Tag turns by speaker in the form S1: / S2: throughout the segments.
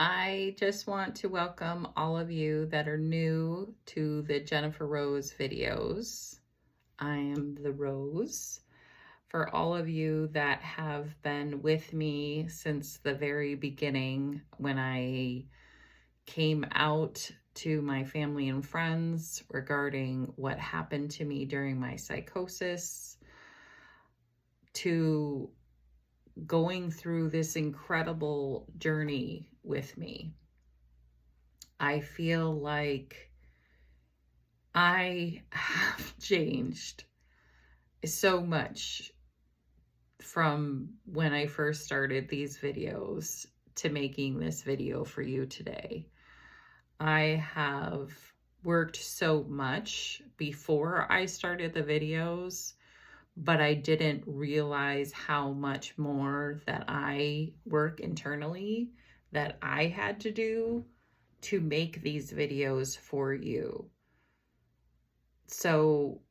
S1: I just want to welcome all of you that are new to the Jennifer Rose videos. I am the Rose. For all of you that have been with me since the very beginning when I came out to my family and friends regarding what happened to me during my psychosis, to going through this incredible journey with me. I feel like I have changed so much from when I first started these videos to making this video for you today. I have worked so much before I started the videos, but I didn't realize how much more that I work internally that I had to do to make these videos for you. So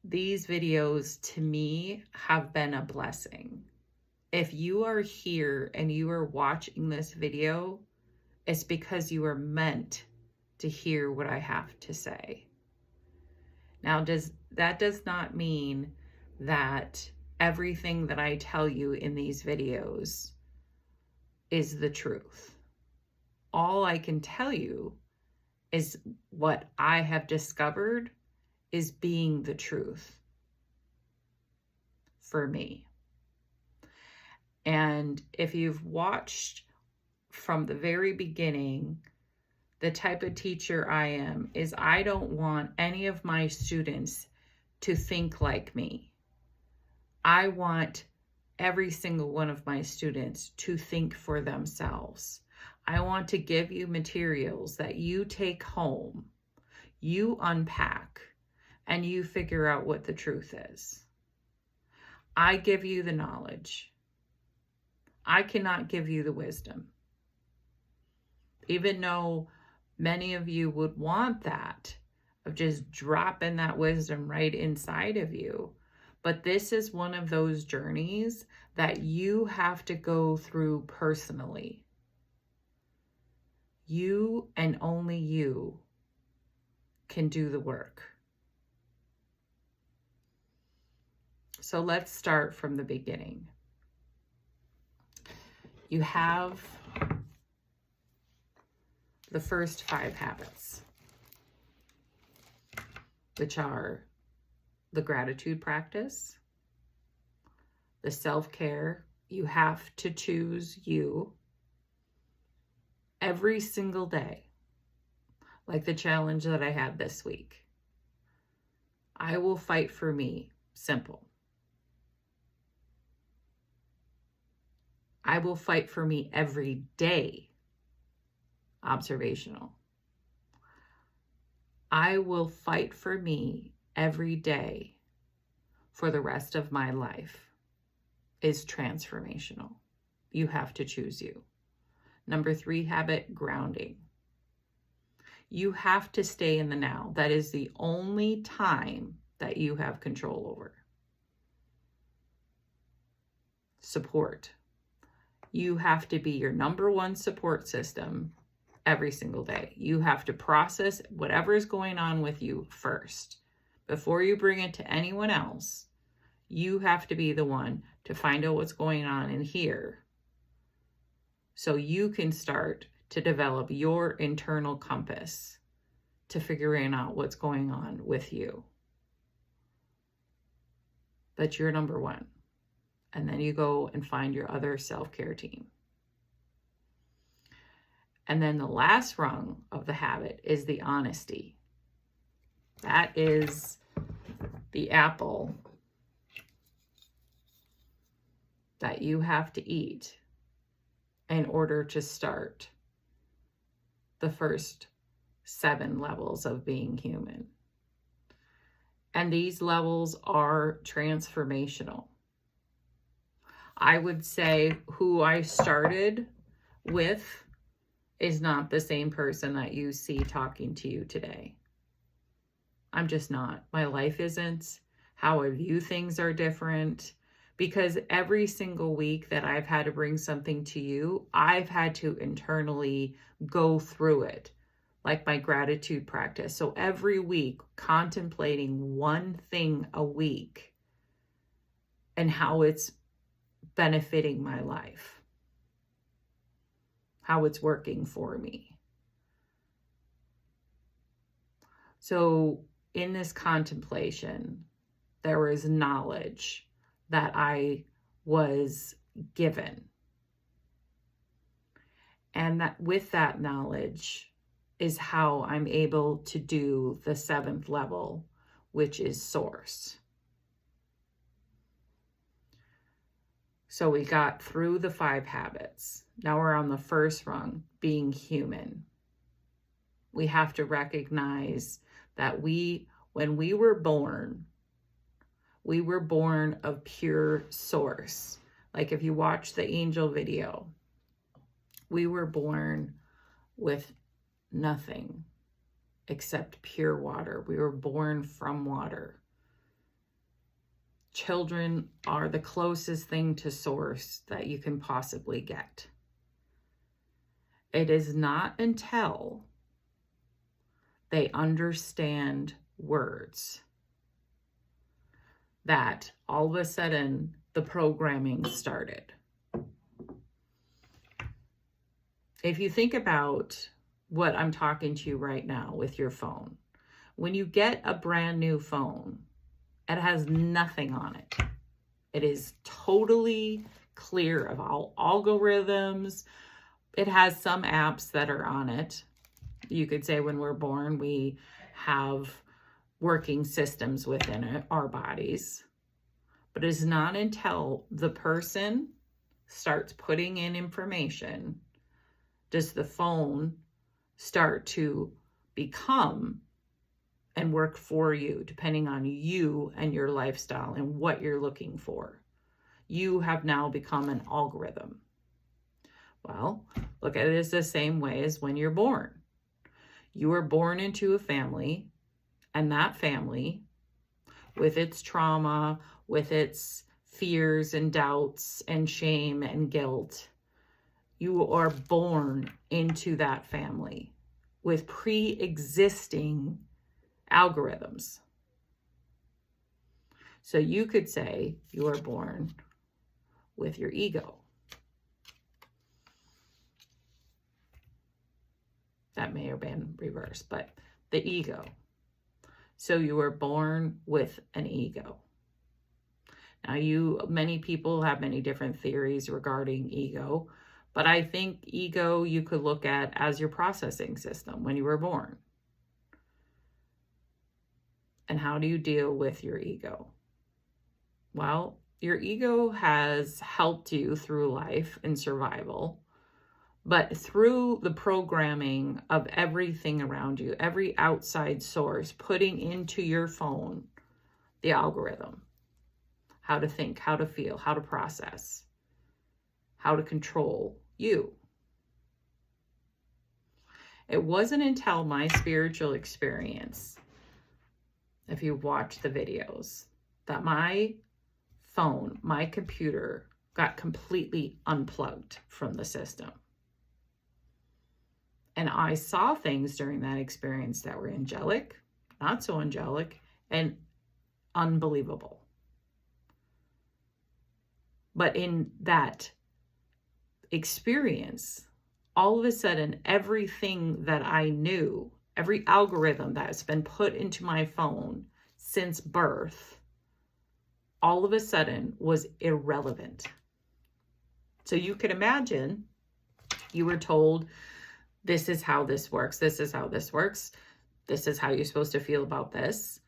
S1: these videos to me have been a blessing. If you are here and you are watching this video, it's because you are meant to hear what I have to say. Now, that does not mean that everything that I tell you in these videos is the truth. All I can tell you is what I have discovered is being the truth for me. And if you've watched from the very beginning, the type of teacher I am is I don't want any of my students to think like me. I want every single one of my students to think for themselves. I want to give you materials that you take home, you unpack, and you figure out what the truth is. I give you the knowledge. I cannot give you the wisdom. Even though many of you would want that, of just dropping that wisdom right inside of you. But this is one of those journeys that you have to go through personally. You and only you can do the work. So let's start from the beginning. You have the first 5 habits, which are the gratitude practice, the self-care. You have to choose you every single day, like the challenge that I had this week. I will fight for me, simple. I will fight for me every day, observational. I will fight for me every day for the rest of my life, is transformational. You have to choose you. Number 3 habit, grounding. You have to stay in the now. That is the only time that you have control over. Support. You have to be your number 1 support system every single day. You have to process whatever is going on with you first. Before you bring it to anyone else, you have to be the one to find out what's going on in here so you can start to develop your internal compass to figuring out what's going on with you. But you're number 1. And then you go and find your other self-care team. And then the last rung of the habit is the honesty. That is the apple that you have to eat in order to start the first 7 levels of being human. And these levels are transformational. I would say who I started with is not the same person that you see talking to you today. I'm just not. My life isn't. How I view things are different. because every single week that I've had to bring something to you, I've had to internally go through it, like my gratitude practice. So every week, contemplating one thing a week and how it's benefiting my life, how it's working for me. So in this contemplation, there was knowledge that I was given. And that with that knowledge is how I'm able to do the 7th level, which is source. So we got through the 5 habits. Now we're on the first rung, being human. We have to recognize that when we were born of pure source. Like if you watch the angel video, we were born with nothing except pure water. We were born from water. Children are the closest thing to source that you can possibly get. It is not until they understand words that all of a sudden the programming started. If you think about what I'm talking to you right now with your phone, when you get a brand new phone, it has nothing on it. It is totally clear of all algorithms. It has some apps that are on it. You could say when we're born, we have working systems within our bodies. But it's not until the person starts putting in information does the phone start to become and work for you, depending on you and your lifestyle and what you're looking for. You have now become an algorithm. Well, look at it as the same way as when you're born. You are born into a family, and that family, with its trauma, with its fears and doubts and shame and guilt, you are born into that family with pre-existing algorithms. So you could say you are born with your ego. That may have been reversed, but the ego. So you were born with an ego. Now many people have many different theories regarding ego, but I think ego you could look at as your processing system when you were born. And how do you deal with your ego? Well, your ego has helped you through life and survival, but through the programming of everything around you, every outside source, putting into your phone the algorithm, how to think, how to feel, how to process, how to control you. It wasn't until my spiritual experience, if you watch the videos, that my phone, my computer got completely unplugged from the system. And I saw things during that experience that were angelic, not so angelic, and unbelievable. But in that experience, all of a sudden, everything that I knew, every algorithm that's been put into my phone since birth, all of a sudden was irrelevant. So you could imagine you were told, this is how this works. This is how this works. This is how you're supposed to feel about this.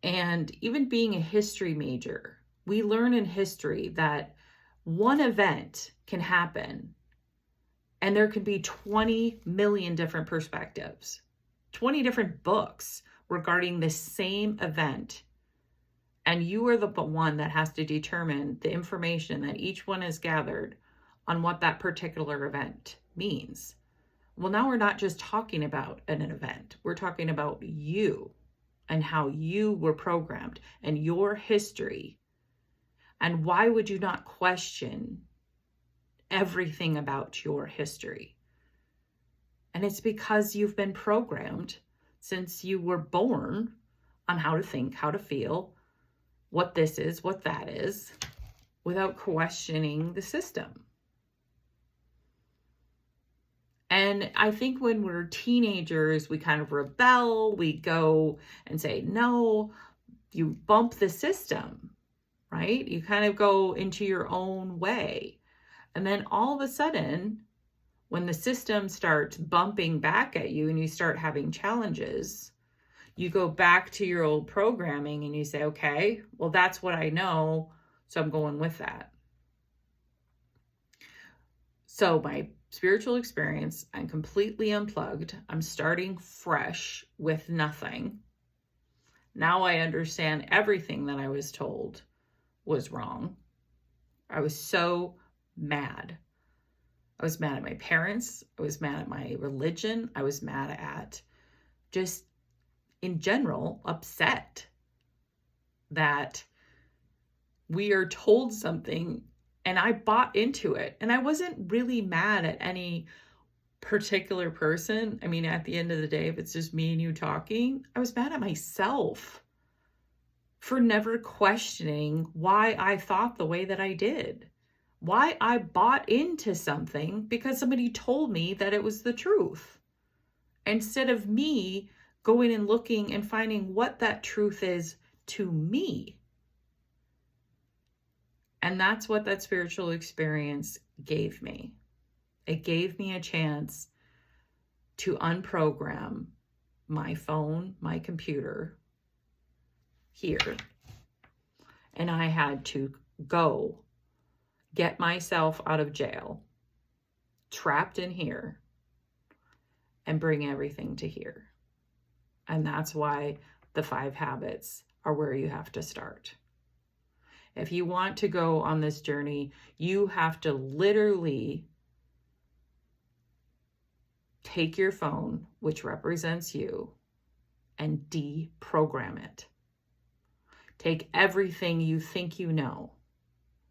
S1: And even being a history major, we learn in history that one event can happen and there can be 20 million different perspectives, 20 different books regarding the same event. And you are the one that has to determine the information that each one has gathered on what that particular event means. Well, now we're not just talking about an event. We're talking about you and how you were programmed and your history And why would you not question everything about your history? And it's because you've been programmed since you were born on how to think, how to feel, what this is, what that is, without questioning the system. And I think when we're teenagers, we kind of rebel, we go and say, no, you bump the system, right? You kind of go into your own way. And then all of a sudden, when the system starts bumping back at you and you start having challenges, you go back to your old programming and you say, okay, well, that's what I know, so I'm going with that. So my spiritual experience, I'm completely unplugged. I'm starting fresh with nothing. Now I understand everything that I was told was wrong. I was so mad. I was mad at my parents. I was mad at my religion. I was mad at just, in general, upset that we are told something and I bought into it. And I wasn't really mad at any particular person. I mean, at the end of the day, if it's just me and you talking, I was mad at myself for never questioning why I thought the way that I did. Why I bought into something because somebody told me that it was the truth. Instead of me going and looking and finding what that truth is to me. And that's what that spiritual experience gave me. It gave me a chance to unprogram my phone, my computer here. And I had to go get myself out of jail, trapped in here, and bring everything to here. And that's why the 5 habits are where you have to start. If you want to go on this journey, you have to literally take your phone, which represents you, and deprogram it. Take everything you think you know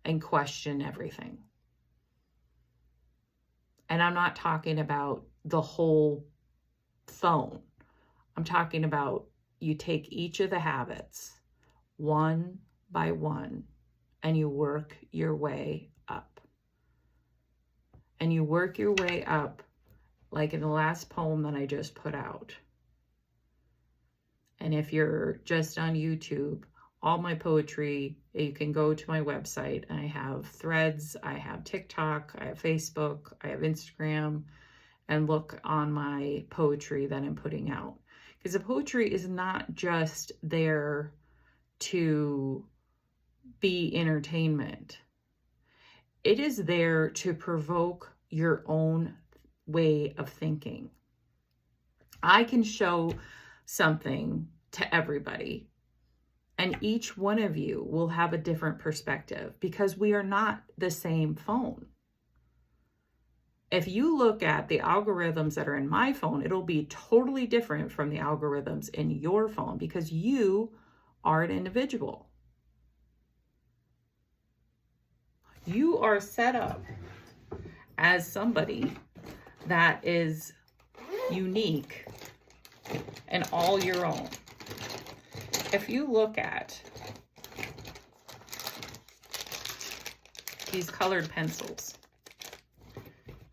S1: and question everything. And I'm not talking about the whole phone. I'm talking about you take each of the habits one by one and you work your way up. And you work your way up like in the last poem that I just put out. And if you're just on YouTube, all my poetry, you can go to my website. I have Threads, I have TikTok, I have Facebook, I have Instagram, and look on my poetry that I'm putting out. Because the poetry is not just there to be entertainment. It is there to provoke your own way of thinking. I can show something to everybody, and each one of you will have a different perspective because we are not the same phone. If you look at the algorithms that are in my phone, it'll be totally different from the algorithms in your phone because you are an individual. You are set up as somebody that is unique and all your own. If you look at these colored pencils,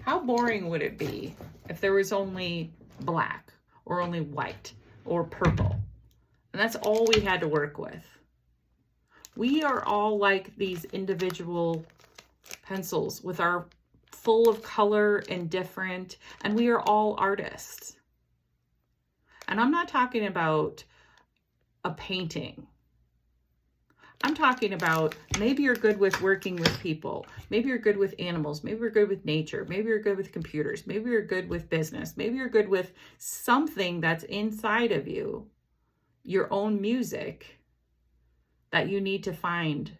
S1: how boring would it be if there was only black or only white or purple? And that's all we had to work with. We are all like these individual pencils with our full of color and different, and we are all artists. And I'm not talking about a painting. I'm talking about maybe you're good with working with people. Maybe you're good with animals. Maybe you're good with nature. Maybe you're good with computers. Maybe you're good with business. Maybe you're good with something that's inside of you, your own music that you need to find.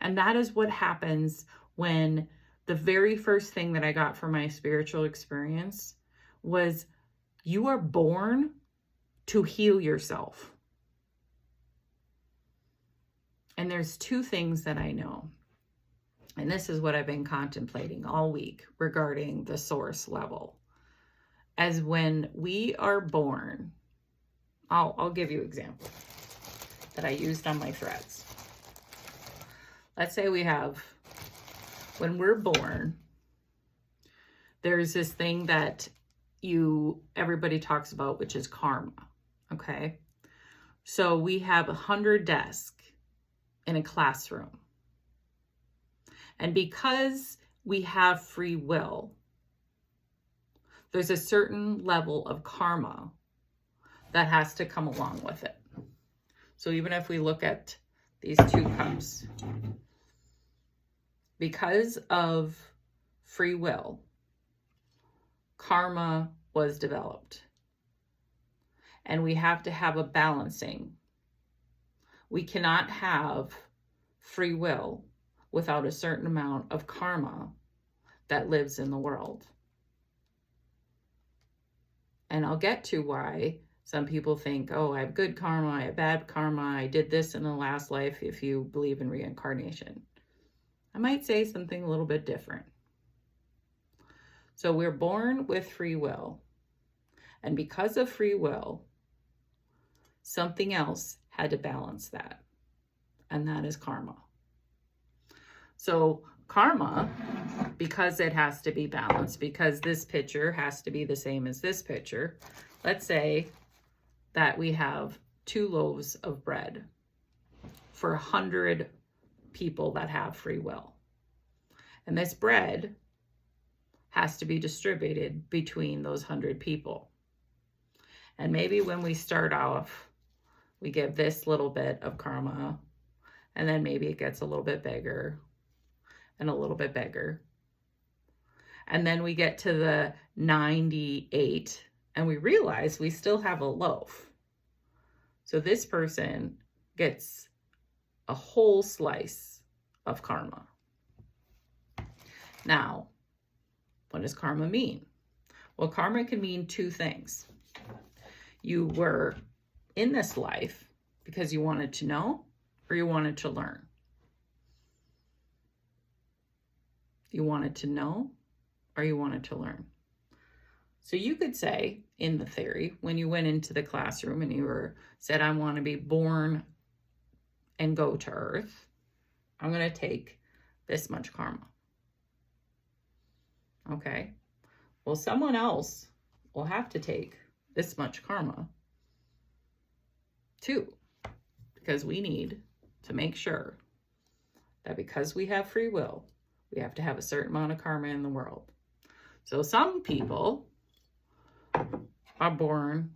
S1: And that is what happens when the very first thing that I got from my spiritual experience was you are born to heal yourself. And there's two things that I know. And this is what I've been contemplating all week regarding the source level. As when we are born, I'll give you an example that I used on my threads. Let's say when we're born, there's this thing that everybody talks about, which is karma, okay? So we have 100 desks in a classroom. And because we have free will, there's a certain level of karma that has to come along with it. So even if we look at these two cups, because of free will, karma was developed. And we have to have a balancing. We cannot have free will without a certain amount of karma that lives in the world. And I'll get to why some people think, oh, I have good karma, I have bad karma, I did this in the last life if you believe in reincarnation. I might say something a little bit different. So we're born with free will. And because of free will, something else had to balance that. And that is karma. So karma, because it has to be balanced, because this picture has to be the same as this picture, let's say that we have 2 loaves of bread for 100 people that have free will. And this bread has to be distributed between those 100 people. And maybe when we start off, we give this little bit of karma, and then maybe it gets a little bit bigger and a little bit bigger. And then we get to the 98 and we realize we still have a loaf. So this person gets a whole slice of karma. Now, what does karma mean? Well, karma can mean 2 things. You were in this life because you wanted to know or you wanted to learn. You wanted to know or you wanted to learn. So you could say, in the theory, when you went into the classroom and you said, I want to be born and go to Earth, I'm going to take this much karma. Okay. Well, someone else will have to take this much karma too, because we need to make sure that because we have free will, we have to have a certain amount of karma in the world. So some people are born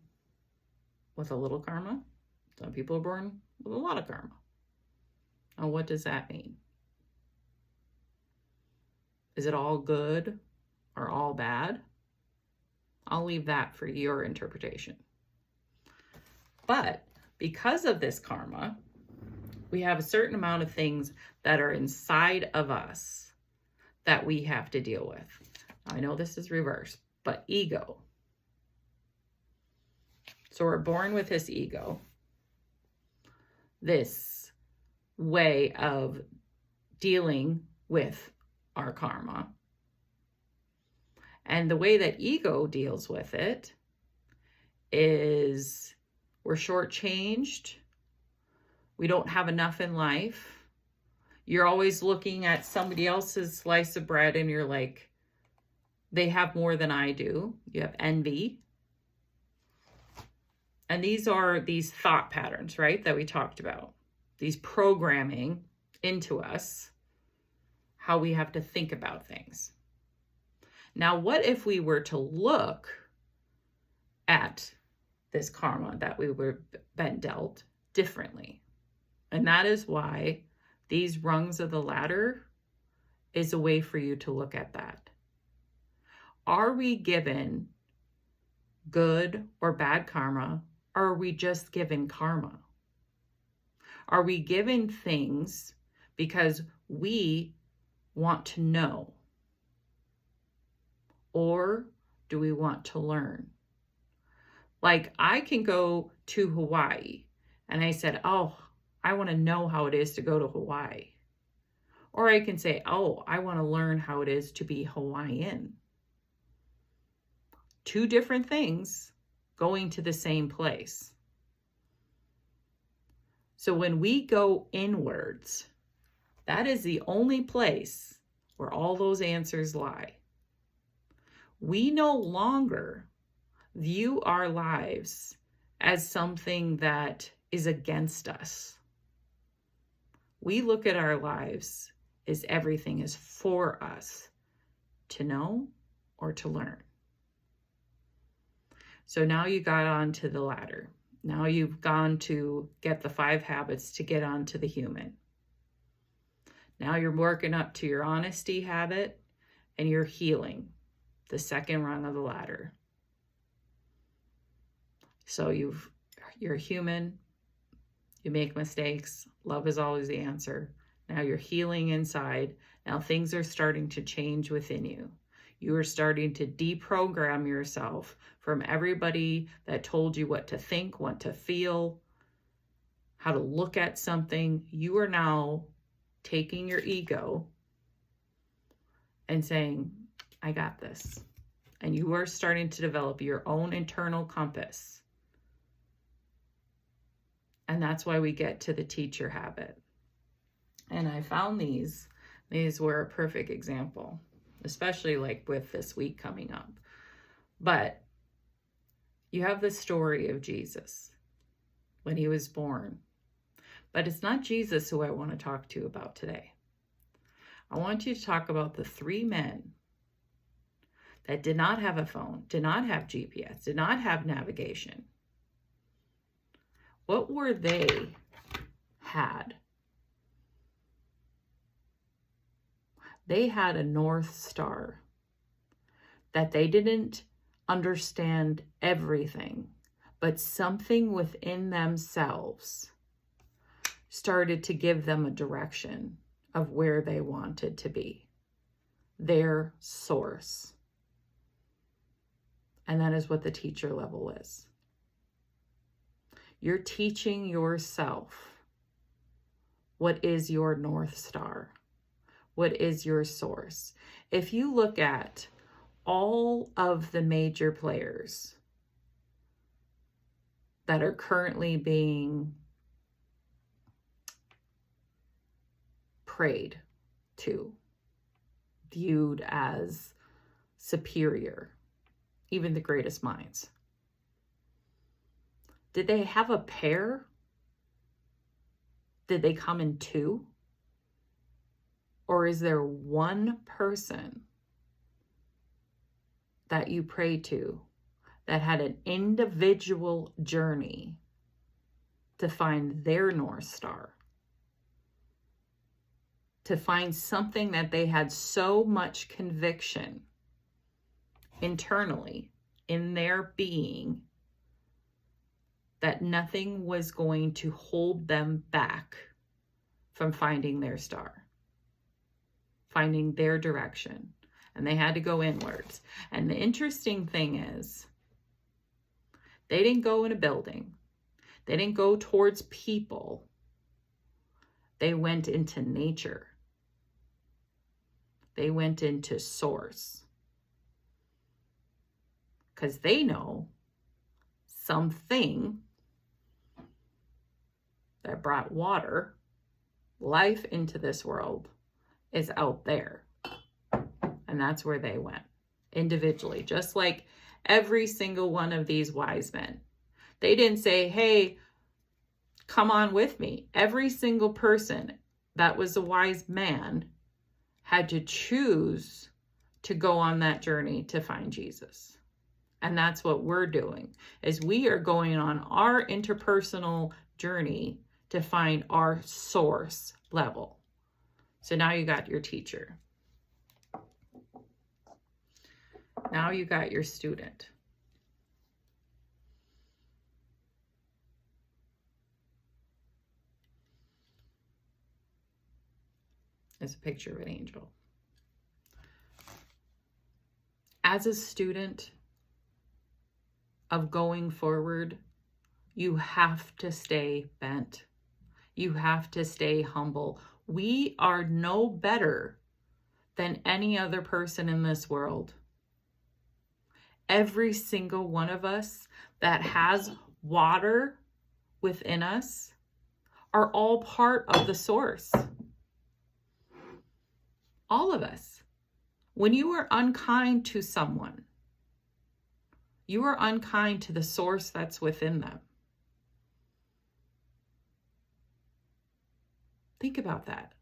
S1: with a little karma. Some people are born with a lot of karma. Now, what does that mean? Is it all good or all bad? I'll leave that for your interpretation. But because of this karma, we have a certain amount of things that are inside of us that we have to deal with. I know this is reverse, but ego. So we're born with this ego, this way of dealing with our karma. And the way that ego deals with it is we're shortchanged. We don't have enough in life. You're always looking at somebody else's slice of bread and you're like, they have more than I do. You have envy. And these are these thought patterns, right, that we talked about. These programming into us, how we have to think about things. Now, what if we were to look at this karma that we were been dealt differently? And that is why these rungs of the ladder is a way for you to look at that. Are we given good or bad karma, or are we just given karma? Are we given things because we want to know? Or do we want to learn? Like, I can go to Hawaii and I said, oh, I want to know how it is to go to Hawaii. Or I can say, oh, I want to learn how it is to be Hawaiian. Two different things going to the same place. So when we go inwards, that is the only place where all those answers lie. We no longer view our lives as something that is against us. We look at our lives as everything is for us to know or to learn. So now you got onto the ladder. Now you've gone to get the 5 habits to get onto the human. Now you're working up to your honesty habit and you're healing, the second rung of the ladder. So you're human, you make mistakes, love is always the answer. Now you're healing inside. Now things are starting to change within you. You are starting to deprogram yourself from everybody that told you what to think, what to feel, how to look at something. You are now taking your ego and saying, I got this. And you are starting to develop your own internal compass. And that's why we get to the teacher habit. And I found these were a perfect example, especially like with this week coming up. But you have the story of Jesus when he was born. But it's not Jesus who I want to talk to you about today. I want you to talk about the 3 men that did not have a phone, did not have GPS, did not have navigation. What were they had? They had a North Star that they didn't understand everything, but something within themselves started to give them a direction of where they wanted to be, their source. And that is what the teacher level is. You're teaching yourself what is your North Star. What is your source? If you look at all of the major players that are currently being prayed to, viewed as superior, even the greatest minds, did they have a pair? Did they come in 2? Or is there one person that you pray to that had an individual journey to find their North Star? To find something that they had so much conviction internally in their being that nothing was going to hold them back from finding their star, finding their direction. And they had to go inwards. And the interesting thing is, they didn't go in a building. They didn't go towards people. They went into nature. They went into source. Because they know something that brought water, life into this world, is out there. And that's where they went individually, just like every single one of these wise men. They didn't say, hey, come on with me. Every single person that was a wise man had to choose to go on that journey to find Jesus. And that's what we're doing, is we are going on our interpersonal journey to find our source level. So now you got your teacher. Now you got your student. It's a picture of an angel. As a student of going forward, you have to stay bent. You have to stay humble. We are no better than any other person in this world. Every single one of us that has water within us are all part of the source. All of us. When you are unkind to someone, you are unkind to the source that's within them. Think about that.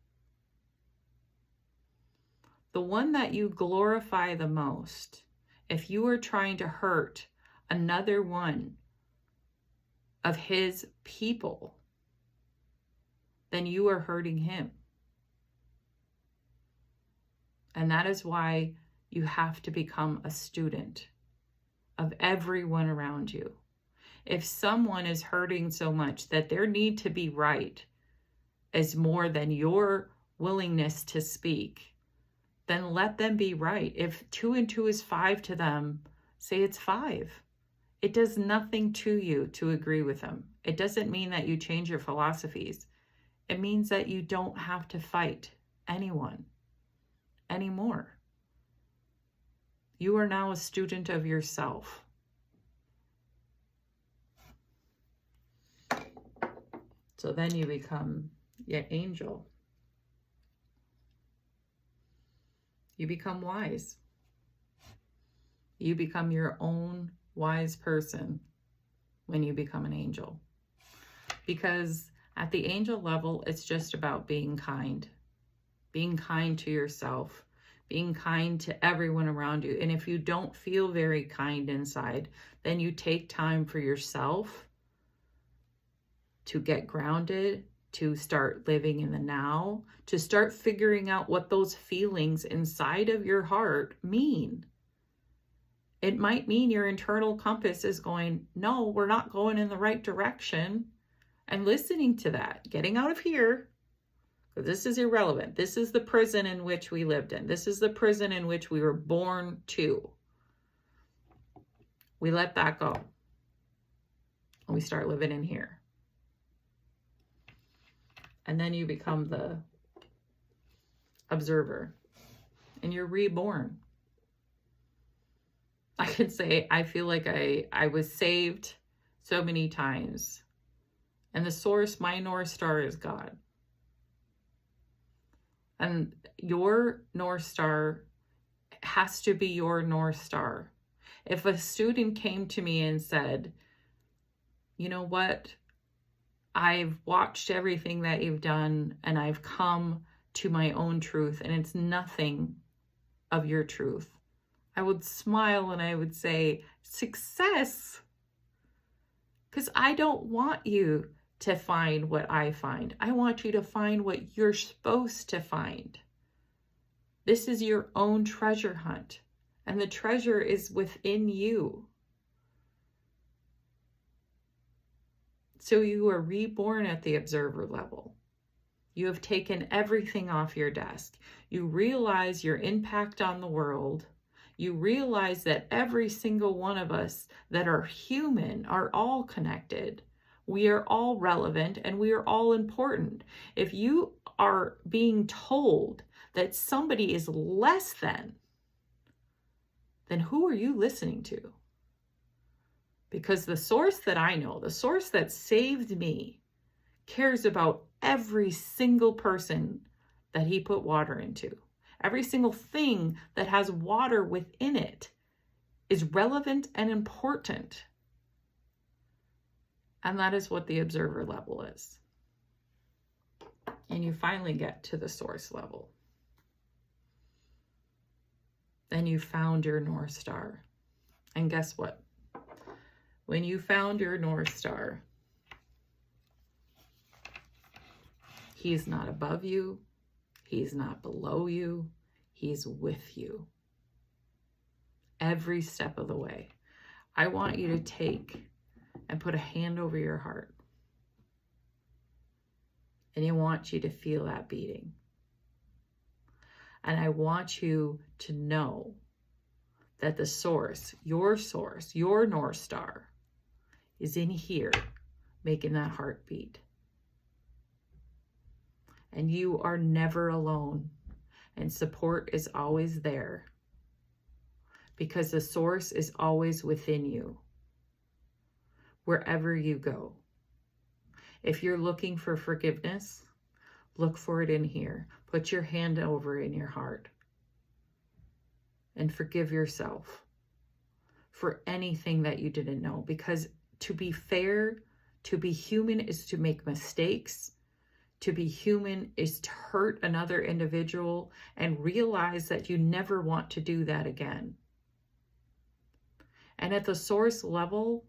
S1: The one that you glorify the most, if you are trying to hurt another one of his people, then you are hurting him. And that is why you have to become a student of everyone around you. If someone is hurting so much that their need to be right is more than your willingness to speak, then let them be right. If 2 and 2 is 5 to them, say it's 5. It does nothing to you to agree with them. It doesn't mean that you change your philosophies. It means that you don't have to fight anyone anymore. You are now a student of yourself. So then you become an angel. You become wise. You become your own wise person when you become an angel. Because at the angel level, it's just about being kind to yourself, being kind to everyone around you. And if you don't feel very kind inside, then you take time for yourself to get grounded, to start living in the now, to start figuring out what those feelings inside of your heart mean. It might mean your internal compass is going, no, we're not going in the right direction. And listening to that, getting out of here, because this is irrelevant. This is the prison in which we lived in. This is the prison in which we were born to. We let that go. And we start living in here. And then you become the observer. And you're reborn. I can say I feel like I was saved so many times. And the source, my North Star, is God. And your North Star has to be your North Star. If a student came to me and said, you know what, I've watched everything that you've done and I've come to my own truth and it's nothing of your truth, I would smile and I would say, success. Because I don't want you to find what I find. I want you to find what you're supposed to find. This is your own treasure hunt, and the treasure is within you. So you are reborn at the observer level. You have taken everything off your desk. You realize your impact on the world. You realize that every single one of us that are human are all connected. We are all relevant and we are all important. If you are being told that somebody is less than, then who are you listening to? Because the source that I know, the source that saved me, cares about every single person that he put water into. Every single thing that has water within it is relevant and important. And that is what the observer level is. And you finally get to the source level. Then you found your North Star. And guess what? When you found your North Star, he's not above you. He's not below you. He's with you. Every step of the way. I want you to take and put a hand over your heart. And I want you to feel that beating. And I want you to know that the source, your North Star, is in here making that heart beat. And you are never alone. And support is always there. Because the source is always within you. Wherever you go. If you're looking for forgiveness, look for it in here. Put your hand over in your heart. And forgive yourself for anything that you didn't know. Because to be fair, to be human is to make mistakes. To be human is to hurt another individual and realize that you never want to do that again. And at the source level,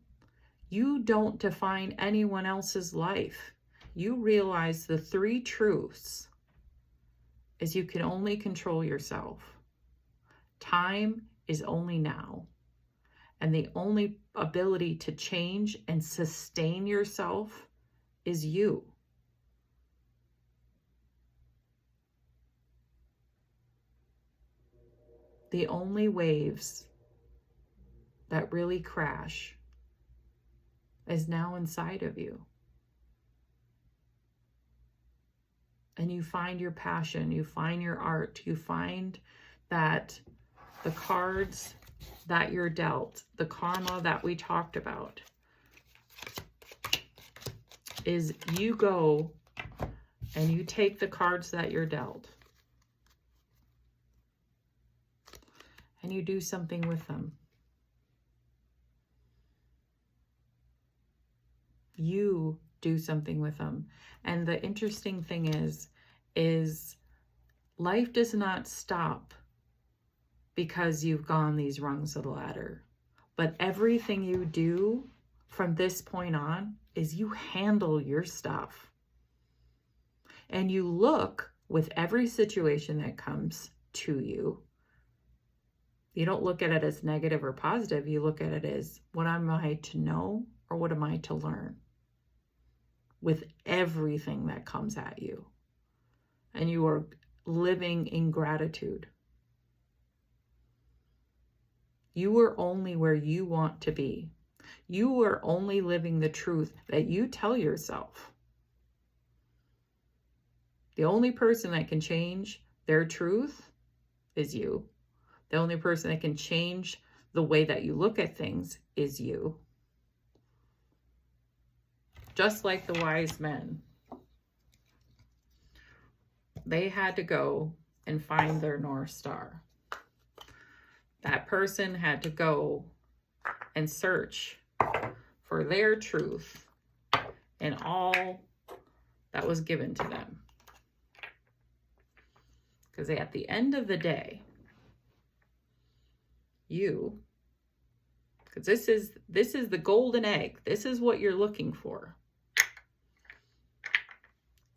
S1: you don't define anyone else's life. You realize the 3 truths is you can only control yourself. Time is only now. And the only ability to change and sustain yourself is you. The only waves that really crash is now inside of you. And you find your passion, you find your art, you find that the cards that you're dealt, the karma that we talked about, is you go and you take the cards that you're dealt and you do something with them. You do something with them. And the interesting thing is life does not stop because you've gone these rungs of the ladder. But everything you do from this point on is you handle your stuff. And you look with every situation that comes to you. You don't look at it as negative or positive. You look at it as, what am I to know or what am I to learn? With everything that comes at you. And you are living in gratitude. You are only where you want to be. You are only living the truth that you tell yourself. The only person that can change their truth is you. The only person that can change the way that you look at things is you. Just like the wise men. They had to go and find their North Star. That person had to go and search for their truth in all that was given to them. Because at the end of the day, you, because this is the golden egg. This is what you're looking for.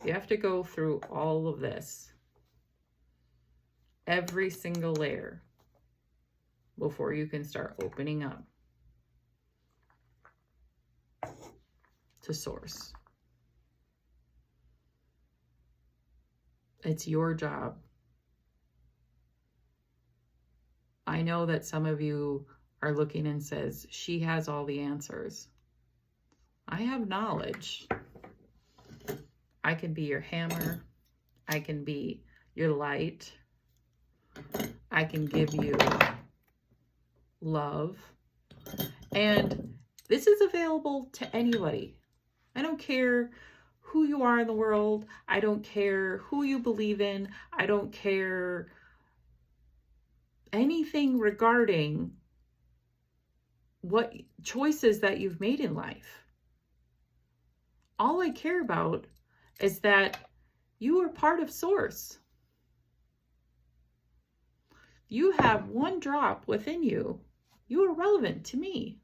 S1: You have to go through all of this. Every single layer. Before you can start opening up to source. It's your job. I know that some of you are looking and says, she has all the answers. I have knowledge. I can be your hammer. I can be your light. I can give you love. And this is available to anybody. I don't care who you are in the world. I don't care who you believe in. I don't care anything regarding what choices that you've made in life. All I care about is that you are part of Source. You have one drop within you. You are relevant to me.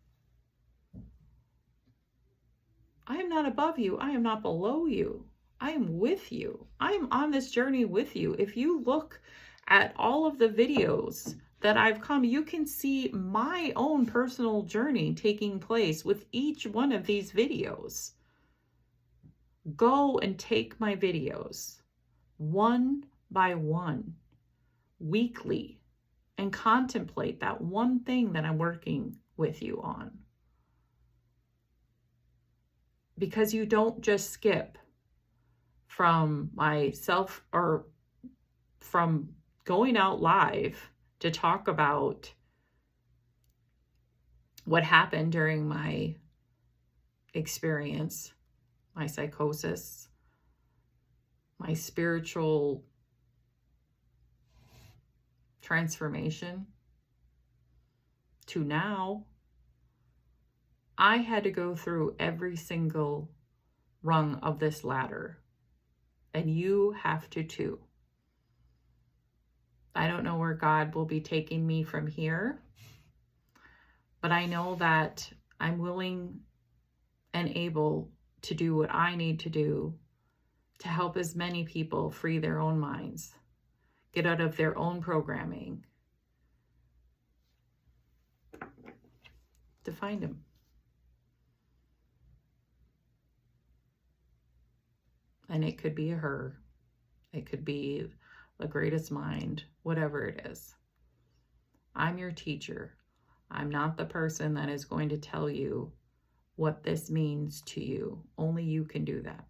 S1: I am not above you. I am not below you. I am with you. I am on this journey with you. If you look at all of the videos that I've come, you can see my own personal journey taking place with each one of these videos. Go and take my videos one by one, weekly, and contemplate that one thing that I'm working with you on. Because you don't just skip from myself, or from going out live to talk about what happened during my experience, my psychosis, my spiritual transformation, to now, I had to go through every single rung of this ladder. And you have to too. I don't know where God will be taking me from here, but I know that I'm willing and able to do what I need to do to help as many people free their own minds, get out of their own programming, to find Him. And it could be a her, it could be the greatest mind, whatever it is. I'm your teacher. I'm not the person that is going to tell you what this means to you. Only you can do that.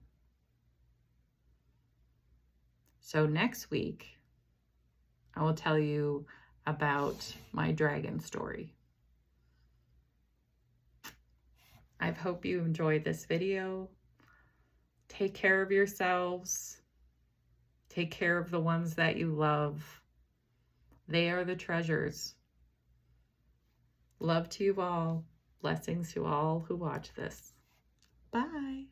S1: So next week, I will tell you about my dragon story. I hope you enjoyed this video. Take care of yourselves. Take care of the ones that you love. They are the treasures. Love to you all. Blessings to all who watch this. Bye.